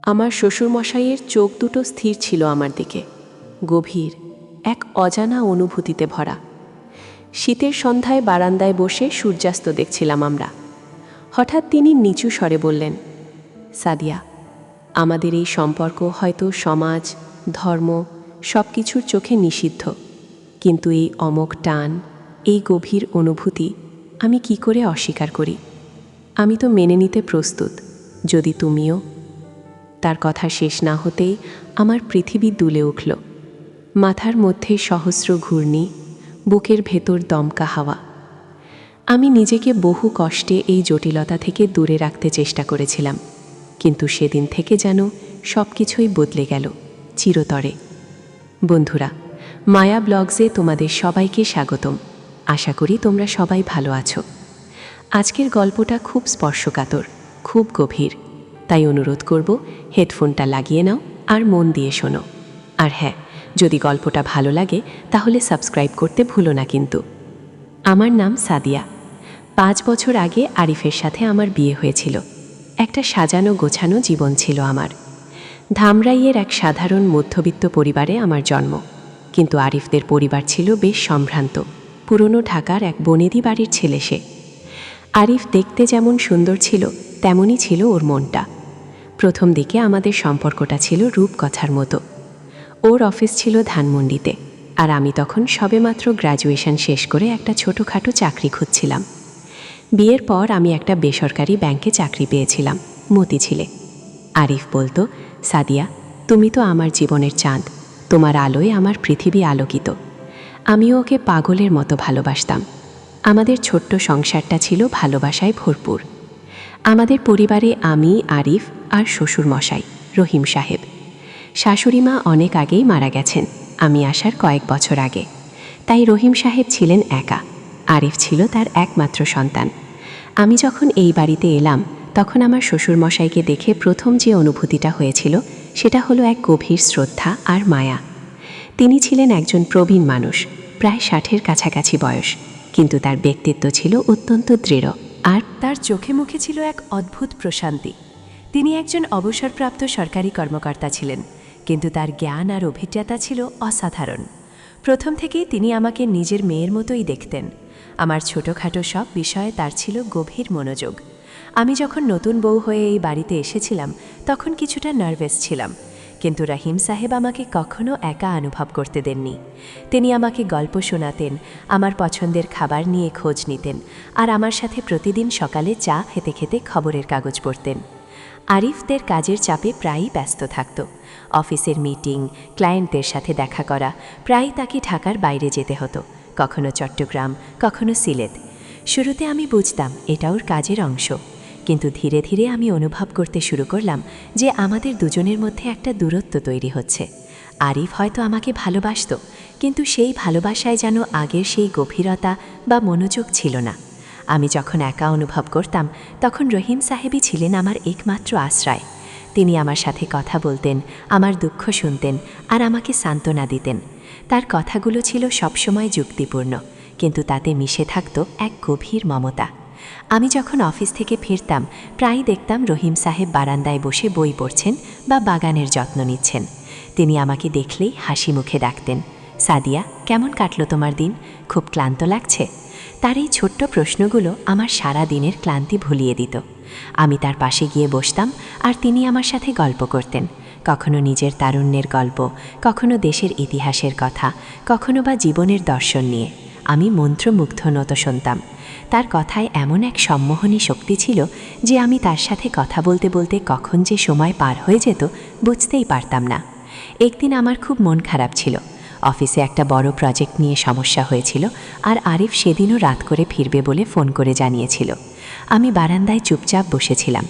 আমার শ্বশুরমশাইয়ের চোখ দুটো স্থির ছিল আমার দিকে, গভীর, এক অজানা অনুভূতিতে ভরা। শীতের সন্ধ্যায় বারান্দায় বসে সূর্যাস্ত দেখছিলাম আমরা। হঠাৎ তিনি নিচু স্বরে বললেন, সাদিয়া, আমাদের এই সম্পর্ক হয়তো সমাজ, ধর্ম সব কিছুর চোখে নিষিদ্ধ, কিন্তু এই অমোঘ টান, এই গভীর অনুভূতি আমি কি করে অস্বীকার করি? আমি তো মেনে নিতে প্রস্তুত, যদি তুমিও। তার কথা শেষ না হতেই আমার পৃথিবী দুলে উঠল। মাথার মধ্যে সহস্র ঘূর্ণি, বুকের ভেতর দমকা হাওয়া। আমি নিজেকে বহু কষ্টে এই জটিলতা থেকে দূরে রাখতে চেষ্টা করেছিলাম, কিন্তু সেদিন থেকে যেন সব কিছুই বদলে গেল চিরতরে। বন্ধুরা, মায়া ব্লগসে তোমাদের সবাইকে স্বাগতম। আশা করি তোমরা সবাই ভালো আছো। আজকের গল্পটা খুব স্পর্শকাতর, খুব গভীর, তাই অনুরোধ করব হেডফোনটা লাগিয়ে নাও আর মন দিয়ে শোনো। আর হ্যাঁ, যদি গল্পটা ভালো লাগে তাহলে সাবস্ক্রাইব করতে ভুলো না কিন্তু। আমার নাম সাদিয়া। 5 বছর আগে আরিফের সাথে আমার বিয়ে হয়েছিল। একটা সাজানো গোছানো জীবন ছিল আমার। ধামরাইয়ের এক সাধারণ মধ্যবিত্ত পরিবারে আমার জন্ম, কিন্তু আরিফদের পরিবার ছিল বেশ সম্ভ্রান্ত। পুরনো ঢাকার এক বনেদি বাড়ির ছেলে সে। আরিফ দেখতে যেমন সুন্দর ছিল, তেমনই ছিল ওর মনটা। প্রথম দিকে আমাদের সম্পর্কটা ছিল রূপকথার মতো। ওর অফিস ছিল ধানমন্ডিতে, আর আমি তখন সবেমাত্র গ্র্যাজুয়েশন শেষ করে একটা ছোটোখাটো চাকরি খুঁজছিলাম। বিয়ের পর আমি একটা বেসরকারি ব্যাংকে চাকরি পেয়েছিলাম, মতিঝিলে। আরিফ বলতো, সাদিয়া, তুমি তো আমার জীবনের চাঁদ, তোমার আলোয় আমার পৃথিবী আলোকিত। আমিও ওকে পাগলের মতো ভালোবাসতাম। আমাদের ছোট্ট সংসারটা ছিল ভালোবাসায় ভরপুর। আমাদের পরিবারে আমি, আরিফ আর শ্বশুরমশাই রহিম সাহেব। শাশুড়িমা অনেক আগেই মারা গেছেন, আমি আসার কয়েক বছর আগে। তাই রহিম সাহেব ছিলেন একা। আরিফ ছিল তার একমাত্র সন্তান। আমি যখন এই বাড়িতে এলাম, তখন আমার শ্বশুরমশাইকে দেখে প্রথম যে অনুভূতিটা হয়েছিল সেটা হলো এক গভীর শ্রদ্ধা আর মায়া। তিনি ছিলেন একজন প্রবীণ মানুষ, প্রায় 60-এর কাছাকাছি বয়স, কিন্তু তার ব্যক্তিত্ব ছিল অত্যন্ত দৃঢ়, আর তার চোখে মুখে ছিল এক অদ্ভুত প্রশান্তি। তিনি একজন অবসরপ্রাপ্ত সরকারি কর্মকর্তা ছিলেন, কিন্তু তার জ্ঞান আর অভিজ্ঞতা ছিল অসাধারণ। প্রথম থেকেই তিনি আমাকে নিজের মেয়ের মতোই দেখতেন। আমার ছোটোখাটো সব বিষয়ে তার ছিল গভীর মনোযোগ। আমি যখন নতুন বউ হয়ে এই বাড়িতে এসেছিলাম, তখন কিছুটা নার্ভাস ছিলাম, কিন্তু রহিম সাহেব আমাকে কখনো একা অনুভব করতে দেননি। তিনি আমাকে গল্প শোনাতেন, আমার পছন্দের খাবার নিয়ে খোঁজ নিতেন, আর আমার সাথে প্রতিদিন সকালে চা খেতে খেতে খবরের কাগজ পড়তেন। আরিফদের কাজের চাপে প্রায়ই ব্যস্ত থাকত। অফিসের মিটিং, ক্লায়েন্টদের সাথে দেখা করা, প্রায়ই তাকে ঢাকার বাইরে যেতে হতো, কখনো চট্টগ্রাম, কখনো সিলেট। শুরুতে আমি বুঝতাম এটা ওর কাজের অংশ, কিন্তু ধীরে ধীরে আমি অনুভব করতে শুরু করলাম যে আমাদের দুজনের মধ্যে একটা দূরত্ব তৈরি হচ্ছে। আরিফ হয়তো আমাকে ভালোবাসত, কিন্তু সেই ভালোবাসায় যেন আগের সেই গভীরতা বা মনোযোগ ছিল না। আমি যখন একা অনুভব করতাম, তখন রহিম সাহেবই ছিলেন আমার একমাত্র আশ্রয়। তিনি আমার সাথে কথা বলতেন, আমার দুঃখ শুনতেন, আর আমাকে সান্ত্বনা দিতেন। তার কথাগুলো ছিল সবসময় যুক্তিপূর্ণ, কিন্তু তাতে মিশে থাকত এক গভীর মমতা। আমি যখন অফিস থেকে ফিরতাম, প্রায়ই দেখতাম রহিম সাহেব বারান্দায় বসে বই পড়ছেন বা বাগানের যত্ন নিচ্ছেন। তিনি আমাকে দেখলেই হাসি মুখে ডাকতেন, সাদিয়া, কেমন কাটলো তোমার দিন? খুব ক্লান্ত লাগছে? তার এই ছোট্ট প্রশ্নগুলো আমার সারা দিনের ক্লান্তি ভুলিয়ে দিত। আমি তার পাশে গিয়ে বসতাম, আর তিনি আমার সাথে গল্প করতেন, কখনো নিজের তারুণ্যের গল্প, কখনো দেশের ইতিহাসের কথা, কখনো বা জীবনের দর্শন নিয়ে। আমি মন্ত্রমুগ্ধ নত শুনতাম। তার কথায় এমন এক সম্মোহনী শক্তি ছিল যে আমি তার সাথে কথা বলতে বলতে কখন যে সময় পার হয়ে যেত বুঝতেই পারতাম না। একদিন আমার খুব মন খারাপ ছিল। অফিসে একটা বড় প্রজেক্ট নিয়ে সমস্যা হয়েছিল, আর আরিফ সেদিনও রাত করে ফিরবে বলে ফোন করে জানিয়েছিল। আমি বারান্দায় চুপচাপ বসেছিলাম।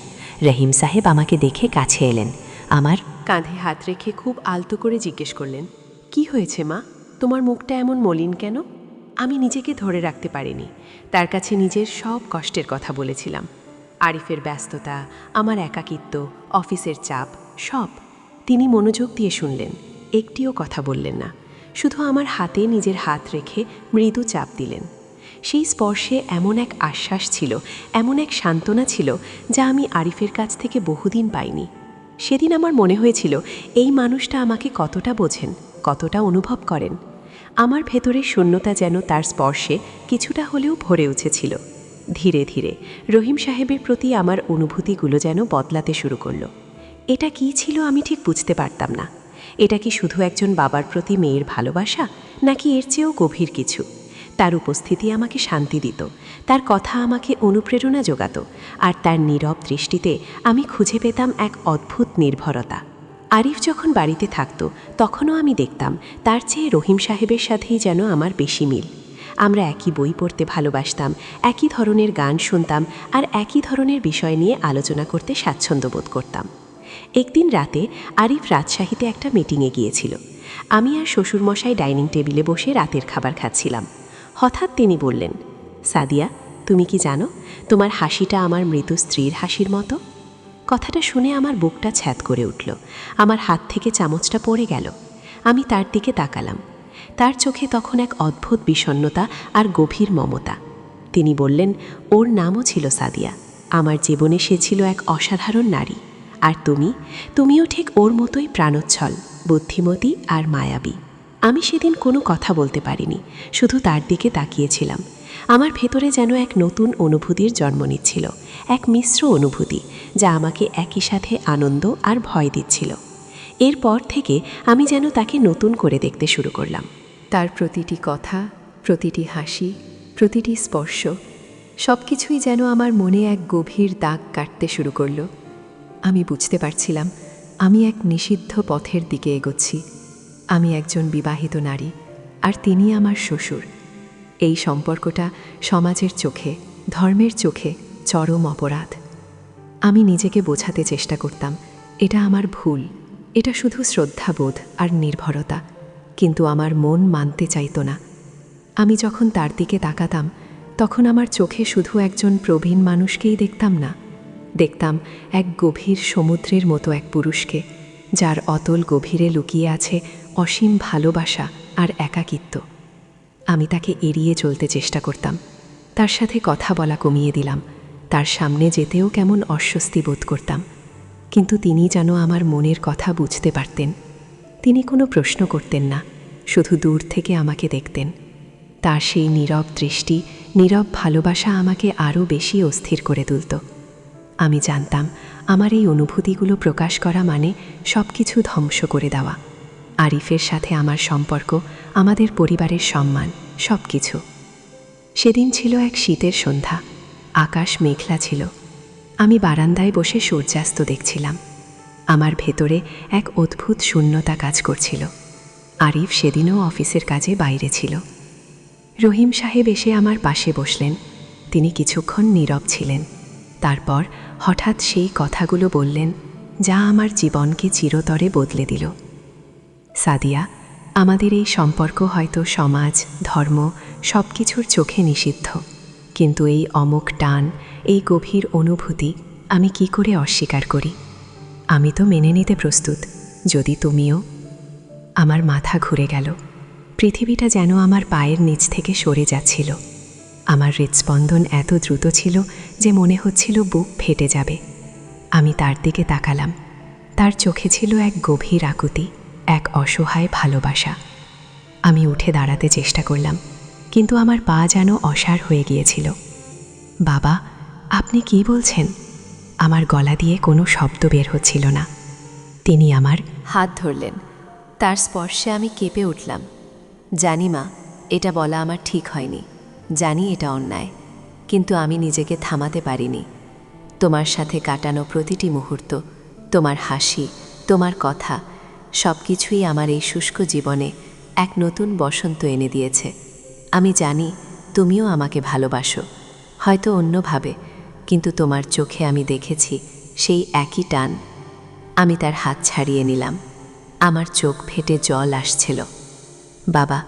রহিম সাহেব আমাকে দেখে কাছে এলেন, আমার কাঁধে হাত রেখে খুব আলতো করে জিজ্ঞেস করলেন, কি হয়েছে মা? তোমার মুখটা এমন মলিন কেন? আমি নিজেকে ধরে রাখতে পারিনি। তার কাছে নিজের সব কষ্টের কথা বলেছিলাম। আরিফের ব্যস্ততা, আমার একাকিত্ব, অফিসের চাপ, সব। তিনি মনোযোগ দিয়ে শুনলেন, একটিও কথা বললেন না, শুধু আমার হাতে নিজের হাত রেখে মৃদু চাপ দিলেন। সেই স্পর্শে এমন এক আশ্বাস ছিল, এমন এক সান্ত্বনা ছিল, যা আমি আরিফের কাছ থেকে বহুদিন পাইনি। সেদিন আমার মনে হয়েছিল এই মানুষটা আমাকে কতটা বোঝেন, কতটা অনুভব করেন। আমার ভেতরের শূন্যতা যেন তার স্পর্শে কিছুটা হলেও ভরে উঠেছিল। ধীরে ধীরে রহিম সাহেবের প্রতি আমার অনুভূতিগুলো যেন বদলাতে শুরু করলো। এটা কী ছিল আমি ঠিক বুঝতে পারতাম না। এটা কি শুধু একজন বাবার প্রতি মেয়ের ভালোবাসা, নাকি এর চেয়েও গভীর কিছু? তার উপস্থিতি আমাকে শান্তি দিত, তার কথা আমাকে অনুপ্রেরণা যোগাত, আর তার নীরব দৃষ্টিতে আমি খুঁজে পেতাম এক অদ্ভুত নির্ভরতা। আরিফ যখন বাড়িতে থাকত তখনও আমি দেখতাম তার চেয়ে রহিম সাহেবের সাথেই যেন আমার বেশি মিল। আমরা একই বই পড়তে ভালোবাসতাম, একই ধরনের গান শুনতাম, আর একই ধরনের বিষয় নিয়ে আলোচনা করতে স্বাচ্ছন্দ্য বোধ করতাম। একদিন রাতে আরিফ রাজশাহীতে একটা মিটিংয়ে গিয়েছিল। আমি আর শ্বশুরমশাই ডাইনিং টেবিলে বসে রাতের খাবার খাচ্ছিলাম। হঠাৎ তিনি বললেন, সাদিয়া, তুমি কি জানো তোমার হাসিটা আমার মৃত স্ত্রীর হাসির মতো? কথাটা শুনে আমার বুকটা ছ্যাদ করে উঠল। আমার হাত থেকে চামচটা পড়ে গেল। আমি তার দিকে তাকালাম। তার চোখে তখন এক অদ্ভুত বিষণ্ণতা আর গভীর মমতা। তিনি বললেন, ওর নামও ছিল সাদিয়া। আমার জীবনে সে ছিল এক অসাধারণ নারী। আর তুমিও ঠিক ওর মতোই প্রাণোচ্ছল, বুদ্ধিমতী আর মায়াবী। আমি সেদিন কোনো কথা বলতে পারিনি, শুধু তার দিকে তাকিয়েছিলাম। আমার ভেতরে যেন এক নতুন অনুভূতির জন্ম নিচ্ছিল, এক মিশ্র অনুভূতি যা আমাকে একই সাথে আনন্দ আর ভয় দিচ্ছিল। এরপর থেকে আমি যেন তাকে নতুন করে দেখতে শুরু করলাম। তার প্রতিটি কথা, প্রতিটি হাসি, প্রতিটি স্পর্শ সব কিছুই যেন আমার মনে এক গভীর দাগ কাটতে শুরু করল। আমি বুঝতে পারছিলাম আমি এক নিষিদ্ধ পথের দিকে এগোচ্ছি। আমি একজন বিবাহিত নারী, আর তিনি আমার শ্বশুর। এই সম্পর্কটা সমাজের চোখে, ধর্মের চোখে চরম অপরাধ। আমি নিজেকে বোঝাতে চেষ্টা করতাম এটা আমার ভুল, এটা শুধু শ্রদ্ধাবোধ আর নির্ভরতা, কিন্তু আমার মন মানতে চাইতো না। আমি যখন তার দিকে তাকাতাম তখন আমার চোখে শুধু একজন প্রবীণ মানুষকেই দেখতাম না, দেখতাম এক গভীর সমুদ্রের মতো এক পুরুষকে, যার অতল গভীরে লুকিয়ে আছে অসীম ভালোবাসা আর একাকিত্ব। আমি তাকে এড়িয়ে চলতে চেষ্টা করতাম, তার সাথে কথা বলা কমিয়ে দিলাম, তার সামনে যেতেও কেমন অস্বস্তি বোধ করতাম। কিন্তু তিনি যেন আমার মনের কথা বুঝতে পারতেন। তিনি কোনো প্রশ্ন করতেন না, শুধু দূর থেকে আমাকে দেখতেন। তার সেই নীরব দৃষ্টি, নীরব ভালোবাসা আমাকে আরও বেশি অস্থির করে তুলত। আমি জানতাম আমার এই অনুভূতিগুলো প্রকাশ করা মানে সব কিছু ধ্বংস করে দেওয়া। আরিফের সাথে আমার সম্পর্ক, আমাদের পরিবারের সম্মান, সব কিছু। সেদিন ছিল এক শীতের সন্ধ্যা। আকাশ মেঘলা ছিল। আমি বারান্দায় বসে সূর্যাস্ত দেখছিলাম। আমার ভেতরে এক অদ্ভুত শূন্যতা কাজ করছিল। আরিফ সেদিনও অফিসের কাজে বাইরে ছিল। রহিম সাহেব এসে আমার পাশে বসলেন। তিনি কিছুক্ষণ নীরব ছিলেন। তারপর হঠাৎ সেই কথাগুলো বললেন যা আমার জীবনকে চিরতরে বদলে দিল। সাদিয়া, আমাদের এই সম্পর্ক হয়তো সমাজ, ধর্ম সব কিছুর চোখে নিষিদ্ধ, কিন্তু এই অমোঘ টান, এই গভীর অনুভূতি আমি কি করে অস্বীকার করি? আমি তো মেনে নিতে প্রস্তুত, যদি তুমিও। আমার মাথা ঘুরে গেল। পৃথিবীটা যেন আমার পায়ের নিচ থেকে সরে যাচ্ছিল। আমার হৃৎস্পন্দন এত দ্রুত ছিল যে মনে হচ্ছিল বুক ফেটে যাবে। আমি তার দিকে তাকালাম। তার চোখে ছিল এক গভীর আকুতি, এক অসহায় ভালোবাসা। আমি উঠে দাঁড়াতে চেষ্টা করলাম, কিন্তু আমার পা যেন অসাড় হয়ে গিয়েছিল। বাবা, আপনি কি বলছেন? আমার গলা দিয়ে কোনো শব্দ বের হচ্ছিল না। তিনি আমার হাত ধরলেন। তার স্পর্শে আমি কেঁপে উঠলাম। জানি মা, এটা বলা আমার ঠিক হয়নি, জানি এটা অন্যায়, কিন্তু আমি নিজেকে থামাতে পারিনি। তোমার সাথে কাটানো প্রতিটি মুহূর্ত, তোমার হাসি, তোমার কথা, সব কিছুই আমার এই শুষ্ক জীবনে এক নতুন বসন্ত এনে দিয়েছে। আমি জানি তুমিও আমাকে ভালোবাসো, হয়তো অন্যভাবে, কিন্তু তোমার চোখে আমি দেখেছি সেই একই টান। আমি তার হাত ছাড়িয়ে নিলাম। আমার চোখ ফেটে জল আসছিল। বাবা,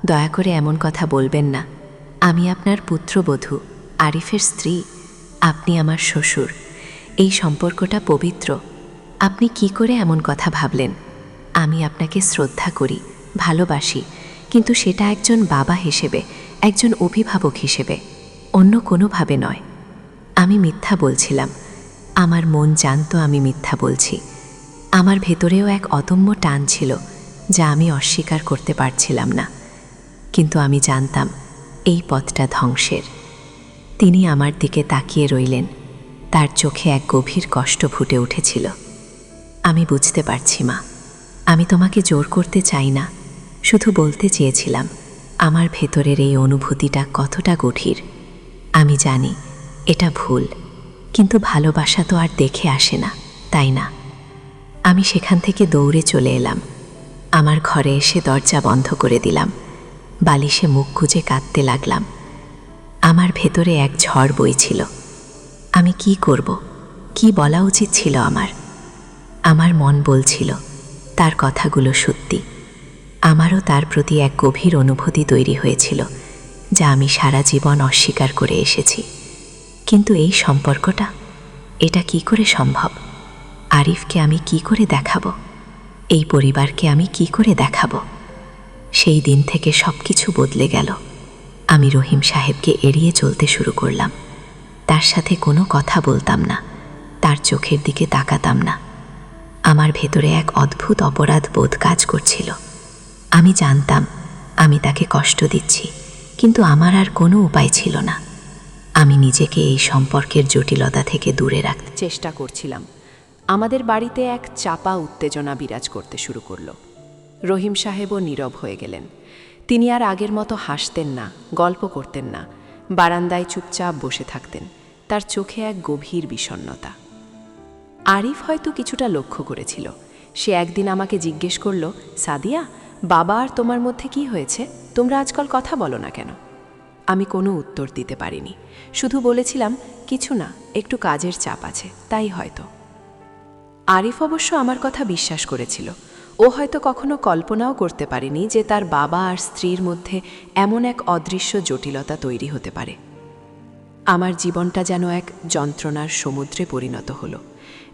দয়া করে এমন কথা বলবেন না। আমি আপনার পুত্রবধূ, আরিফের স্ত্রী। আপনি আমার শ্বশুর। এই সম্পর্কটা পবিত্র। আপনি কি করে এমন কথা ভাবলেন? আমি আপনাকে শ্রদ্ধা করি, ভালোবাসি, কিন্তু সেটা একজন বাবা হিসেবে, একজন অভিভাবক হিসেবে, অন্য কোনোভাবে নয়। আমি মিথ্যা বলছিলাম। আমার মন জানতো আমি মিথ্যা বলছি, আমার ভেতরেও এক অদম্য টান ছিল যা আমি অস্বীকার করতে পারছিলাম না, কিন্তু আমি জানতাম এই পথটা ধ্বংসের। তিনি আমার দিকে তাকিয়ে রইলেন, তার চোখে এক গভীর কষ্ট ফুটে উঠেছিল। আমি বুঝতে পারছি মা, আমি তোমাকে জোর করতে চাই না, শুধু বলতে চেয়েছিলাম আমার ভেতরের এই অনুভূতিটা কতটা গভীর। আমি জানি এটা ভুল, কিন্তু ভালোবাসা তো আর দেখে আসে না, তাই না? আমি সেখান থেকে দৌড়ে চলে এলাম। আমার ঘরে এসে দরজা বন্ধ করে দিলাম, বালিশে মুখ গুজে কাঁদতে লাগলাম। আমার ভেতরে এক ঝড় বইছিল। আমি কি করব, কি বলা উচিত ছিল আমার? আমার মন বলছিল তার কথাগুলো সত্যি। আমারও তার প্রতি এক গভীর অনুভূতি তৈরি হয়েছিল যা আমি সারা জীবন অস্বীকার করে এসেছি। কিন্তু এই সম্পর্কটা, এটা কি করে সম্ভব? আরিফকে আমি কি করে দেখাবো? এই পরিবারকে আমি কি করে দেখাবো? সেই দিন থেকে সব কিছু বদলে গেল। আমি রহিম সাহেবকে এড়িয়ে চলতে শুরু করলাম। তার সাথে কোনো কথা বলতাম না, তার চোখের দিকে তাকাতাম না। আমার ভেতরে এক অদ্ভুত অপরাধ বোধ কাজ করছিল। আমি জানতাম আমি তাকে কষ্ট দিচ্ছি, কিন্তু আমার আর কোনো উপায় ছিল না। আমি নিজেকে এই সম্পর্কের জটিলতা থেকে দূরে রাখতে চেষ্টা করছিলাম। আমাদের বাড়িতে এক চাপা উত্তেজনা বিরাজ করতে শুরু করল। রহিম সাহেবও নীরব হয়ে গেলেন। তিনি আর আগের মতো হাসতেন না, গল্প করতেন না, বারান্দায় চুপচাপ বসে থাকতেন। তার চোখে এক গভীর বিষণ্ণতা। আরিফ হয়তো কিছুটা লক্ষ্য করেছিল। সে একদিন আমাকে জিজ্ঞেস করল, সাদিয়া, বাবা আর তোমার মধ্যে কি হয়েছে? তোমরা আজকাল কথা বলো না কেন? আমি কোনো উত্তর দিতে পারিনি, শুধু বলেছিলাম, কিছু না, একটু কাজের চাপ আছে, তাই হয়তো। আরিফ অবশ্য আমার কথা বিশ্বাস করেছিল। ও হয়তো কখনো কল্পনাও করতে পারেনি যে তার বাবা আর স্ত্রীর মধ্যে এমন এক অদৃশ্য জটিলতা তৈরি হতে পারে। আমার জীবনটা যেন এক যন্ত্রণার সমুদ্রে পরিণত হলো।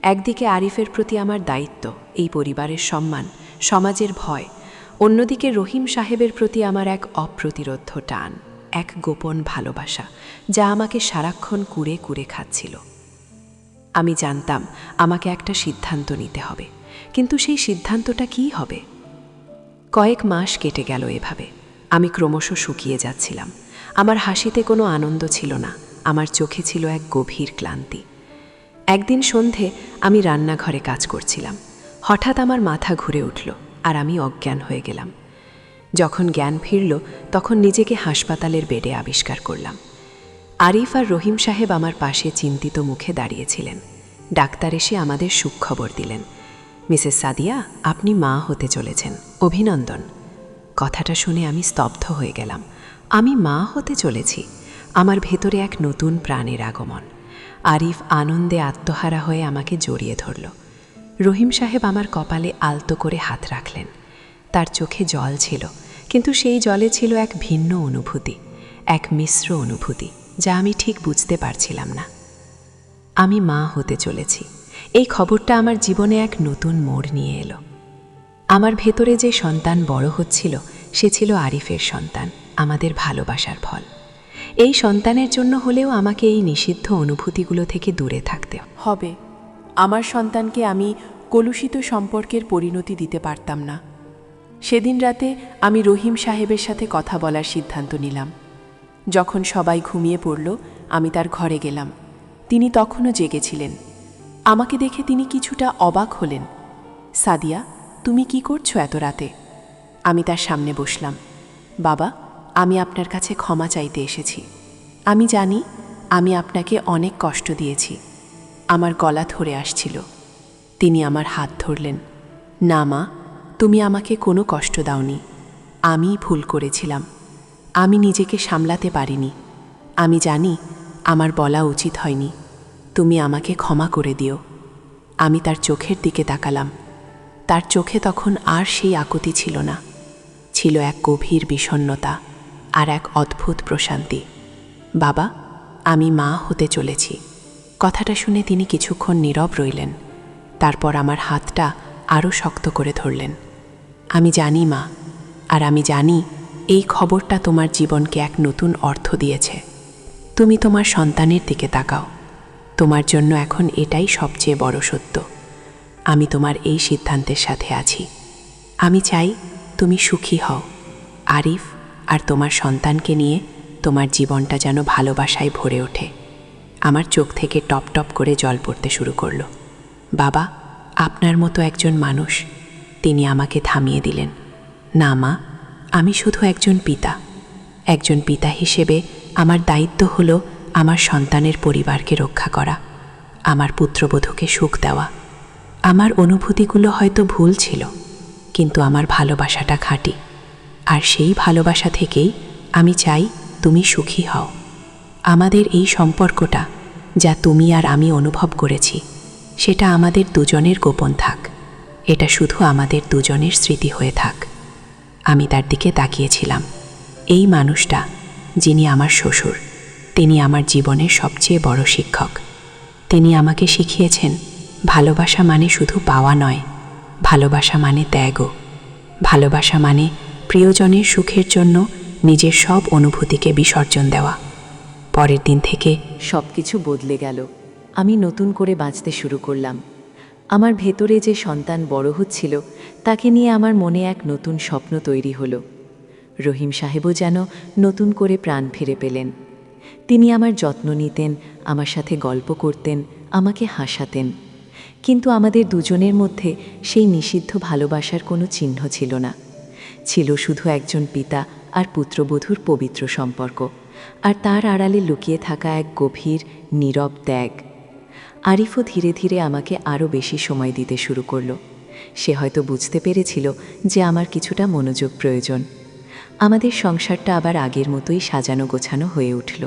একদিকে আরিফের প্রতি আমার দায়িত্ব, এই পরিবারের সম্মান, সমাজের ভয়; অন্যদিকে রহিম সাহেবের প্রতি আমার এক অপ্রতিরোধ্য টান, এক গোপন ভালোবাসা যা আমাকে সারাক্ষণ কুরে কুরে খাচ্ছিল। আমি জানতাম আমাকে একটা সিদ্ধান্ত নিতে হবে, কিন্তু সেই সিদ্ধান্তটা কী হবে? কয়েক মাস কেটে গেল এভাবে। আমি ক্রমশ শুকিয়ে যাচ্ছিলাম। আমার হাসিতে কোনো আনন্দ ছিল না, আমার চোখে ছিল এক গভীর ক্লান্তি। একদিন সন্ধে আমি রান্নাঘরে কাজ করছিলাম। হঠাৎ আমার মাথা ঘুরে উঠল আর আমি অজ্ঞান হয়ে গেলাম। যখন জ্ঞান ফিরল তখন নিজেকে হাসপাতালের বেডে আবিষ্কার করলাম। আরিফ আর রহিম সাহেব আমার পাশে চিন্তিত মুখে দাঁড়িয়েছিলেন। ডাক্তার এসে আমাদের সুখবর দিলেন, মিসেস সাদিয়া, আপনি মা হতে চলেছেন, অভিনন্দন। কথাটা শুনে আমি স্তব্ধ হয়ে গেলাম। আমি মা হতে চলেছি? আমার ভেতরে এক নতুন প্রাণের আগমন। আরিফ আনন্দে আত্মহারা হয়ে আমাকে জড়িয়ে ধরল। রহিম সাহেব আমার কপালে আলতো করে হাত রাখলেন। তার চোখে জল ছিল, কিন্তু সেই জলে ছিল এক ভিন্ন অনুভূতি, এক মিশ্র অনুভূতি যা আমি ঠিক বুঝতে পারছিলাম না। আমি মা হতে চলেছি, এই খবরটা আমার জীবনে এক নতুন মোড় নিয়ে এলো। আমার ভেতরে যে সন্তান বড় হচ্ছিল সে ছিল আরিফের সন্তান, আমাদের ভালোবাসার ফল। এই সন্তানের জন্য হলেও আমাকে এই নিষিদ্ধ অনুভূতিগুলো থেকে দূরে থাকতে হবে। আমার সন্তানকে আমি কলুষিত সম্পর্কের পরিণতি দিতে পারতাম না। সেদিন রাতে আমি রহিম সাহেবের সাথে কথা বলার সিদ্ধান্ত নিলাম। যখন সবাই ঘুমিয়ে পড়ল আমি তার ঘরে গেলাম। তিনি তখনও জেগেছিলেন। আমাকে দেখে তিনি কিছুটা অবাক হলেন। সাদিয়া, তুমি কি করছো এত রাতে? আমি তার সামনে বসলাম। বাবা, আমি আপনার কাছে ক্ষমা চাইতে এসেছি। আমি জানি আমি আপনাকে অনেক কষ্ট দিয়েছি। আমার গলা ধরে আসছিল। তিনি আমার হাত ধরলেন। না মা, তুমি আমাকে কোনো কষ্ট দাওনি। আমিই ভুল করেছিলাম। আমি নিজেকে সামলাতে পারিনি। আমি জানি আমার বলা উচিত হয়নি। তুমি আমাকে ক্ষমা করে দিও। আমি তার চোখের দিকে তাকালাম। তার চোখে তখন আর সেই আকুতি ছিল না, ছিল এক গভীর বিষণ্ণতা আর এক অদ্ভুত প্রশান্তি। বাবা, আমি মা হতে চলেছি। কথাটা শুনে তিনি কিছুক্ষণ নীরব রইলেন। তারপর আমার হাতটা আরও শক্ত করে ধরলেন। আমি জানি মা, আর আমি জানি এই খবরটা তোমার জীবনকে এক নতুন অর্থ দিয়েছে। তুমি তোমার সন্তানের দিকে তাকাও। তোমার জন্য এখন এটাই সবচেয়ে বড় সত্য। আমি তোমার এই সিদ্ধান্তের সাথে আছি। আমি চাই তুমি সুখী হও, আরিফ আর তোমার সন্তানকে নিয়ে তোমার জীবনটা যেন ভালোবাসায় ভরে ওঠে। আমার চোখ থেকে টপ টপ করে জল পড়তে শুরু করলো। বাবা, আপনার মতো একজন মানুষ। তিনি আমাকে থামিয়ে দিলেন। না মা, আমি শুধু একজন পিতা। একজন পিতা হিসেবে আমার দায়িত্ব হলো আমার সন্তানের পরিবারকে রক্ষা করা, আমার পুত্রবধূকে সুখ দেওয়া। আমার অনুভূতিগুলো হয়তো ভুল ছিল, কিন্তু আমার ভালোবাসাটা খাঁটি। আর সেই ভালোবাসা থেকেই আমি চাই তুমি সুখী হও। আমাদের এই সম্পর্কটা, যা তুমি আর আমি অনুভব করেছি, সেটা আমাদের দুজনের গোপন থাক। এটা শুধু আমাদের দুজনের স্মৃতি হয়ে থাক। আমি তার দিকে তাকিয়েছিলাম। এই মানুষটা, যিনি আমার শ্বশুর, তিনি আমার জীবনের সবচেয়ে বড় শিক্ষক। তিনি আমাকে শিখিয়েছেন ভালোবাসা মানে শুধু পাওয়া নয়, ভালোবাসা মানে ত্যাগও। ভালোবাসা মানে প্রিয়জনের সুখের জন্য নিজের সব অনুভূতিকে বিসর্জন দেওয়া। পরের দিন থেকে সব কিছু বদলে গেল। আমি নতুন করে বাঁচতে শুরু করলাম। আমার ভেতরে যে সন্তান বড় হচ্ছিল, তাকে নিয়ে আমার মনে এক নতুন স্বপ্ন তৈরি হলো। রহিম সাহেবও যেন নতুন করে প্রাণ ফিরে পেলেন। তিনি আমার যত্ন নিতেন, আমার সাথে গল্প করতেন, আমাকে হাসাতেন। কিন্তু আমাদের দুজনের মধ্যে সেই নিষিদ্ধ ভালোবাসার কোনো চিহ্ন ছিল না। ছিল শুধু একজন পিতা আর পুত্রবধূর পবিত্র সম্পর্ক, আর তার আড়ালে লুকিয়ে থাকা এক গভীর নীরব ত্যাগ। আরিফও ধীরে ধীরে আমাকে আরও বেশি সময় দিতে শুরু করলো। সে হয়তো বুঝতে পেরেছিল যে আমার কিছুটা মনোযোগ প্রয়োজন। আমাদের সংসারটা আবার আগের মতোই সাজানো গোছানো হয়ে উঠল।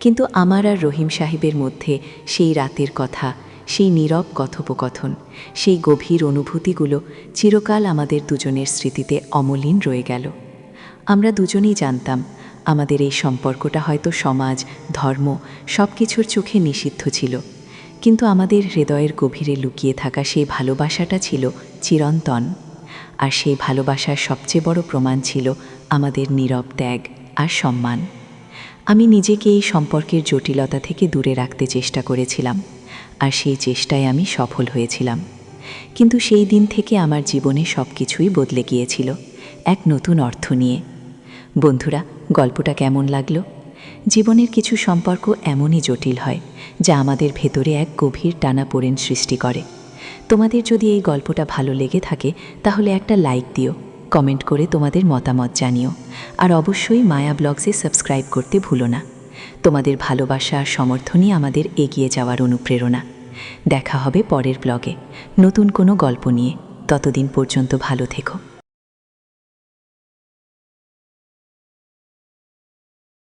কিন্তু আমার আর রহিম সাহেবের মধ্যে সেই রাতের কথা, সেই নীরব কথোপকথন, সেই গভীর অনুভূতিগুলো চিরকাল আমাদের দুজনের স্মৃতিতে অমলিন রয়ে গেল। আমরা দুজনেই জানতাম আমাদের এই সম্পর্কটা হয়তো সমাজ, ধর্ম সব কিছুর চোখে নিষিদ্ধ ছিল, কিন্তু আমাদের হৃদয়ের গভীরে লুকিয়ে থাকা সেই ভালোবাসাটা ছিল চিরন্তন। আর সেই ভালোবাসার সবচেয়ে বড় প্রমাণ ছিল আমাদের নীরব ত্যাগ আর সম্মান। আমি নিজেকে এই সম্পর্কের জটিলতা থেকে দূরে রাখতে চেষ্টা করেছিলাম, আর সেই চেষ্টায় আমি সফল হয়েছিলাম। কিন্তু সেই দিন থেকে আমার জীবনে সব কিছুই বদলে গিয়েছিল, এক নতুন অর্থ নিয়ে। বন্ধুরা, গল্পটা কেমন লাগলো? জীবনের কিছু সম্পর্ক এমনই জটিল হয়, যা আমাদের ভেতরে এক গভীর টানাপোড়েন সৃষ্টি করে। তোমাদের যদি এই গল্পটা ভালো লেগে থাকে, তাহলে একটা লাইক দিও, কমেন্ট করে তোমাদের মতামত জানিও, আর অবশ্যই মায়া ব্লগসে সাবস্ক্রাইব করতে ভুলো না। তোমাদের ভালোবাসা আর সমর্থনই আমাদের এগিয়ে যাওয়ার অনুপ্রেরণা। দেখা হবে পরের ব্লগে নতুন কোনো গল্প নিয়ে। ততদিন পর্যন্ত ভালো থেকো।